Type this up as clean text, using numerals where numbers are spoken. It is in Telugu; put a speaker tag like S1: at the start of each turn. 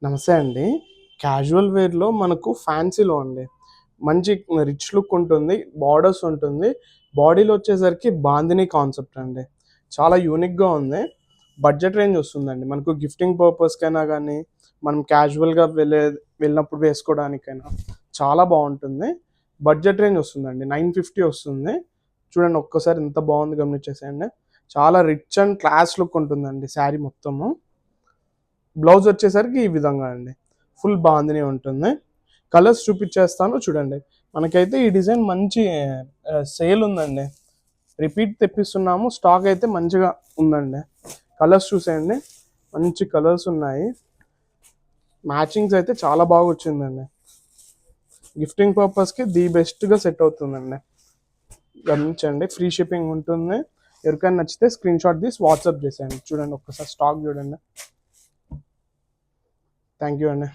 S1: నమస్తే అండి. క్యాజువల్ వేర్‌లో మనకు ఫ్యాన్సీలో అండి. మంచి రిచ్ లుక్ ఉంటుంది. బోర్డర్స్ ఉంటుంది. బాడీలో వచ్చేసరికి బాందిని కాన్సెప్ట్ అండి. చాలా యూనిక్‌గా ఉంది. బడ్జెట్ రేంజ్ వస్తుందండి. మనకు గిఫ్టింగ్ పర్పస్‌కైనా గానీ, మనం క్యాజువల్‌గా వెళ్ళినప్పుడు వేసుకోవడానికైనా చాలా బావుంటుంది. బడ్జెట్ రేంజ్ వస్తుందండి. 950 వస్తుంది. చూడండి ఒక్కసారి ఎంత బావుంది గమనించేసేయండి. చాలా రిచ్ అండ్ క్లాస్ లుక్ ఉంటుందండి శారీ మొత్తము. బ్లౌజ్ వచ్చేసరికి ఈ విధంగా అండి. ఫుల్ బాందిని ఉంటుంది. కలర్స్ చూపిచ్చేస్తాను చూడండి. మనకైతే ఈ డిజైన్ మంచి సేల్ ఉందండి. రిపీట్ తెప్పిస్తున్నాము. స్టాక్ అయితే మంచిగా ఉందండి. కలర్స్ చూసేయండి. మంచి కలర్స్ ఉన్నాయి. మ్యాచింగ్స్ అయితే చాలా బాగా వచ్చిందండి. గిఫ్టింగ్ పర్పస్‌కి ది బెస్ట్‌గా సెట్ అవుతుందండి. గమనించండి. ఫ్రీ షిప్పింగ్ ఉంటుంది. ఎవరికైనా నచ్చితే స్క్రీన్‌షాట్ తీసి వాట్సాప్ చేసేయండి. చూడండి ఒక్కసారి స్టాక్ చూడండి. థ్యాంక్ యూ అండి.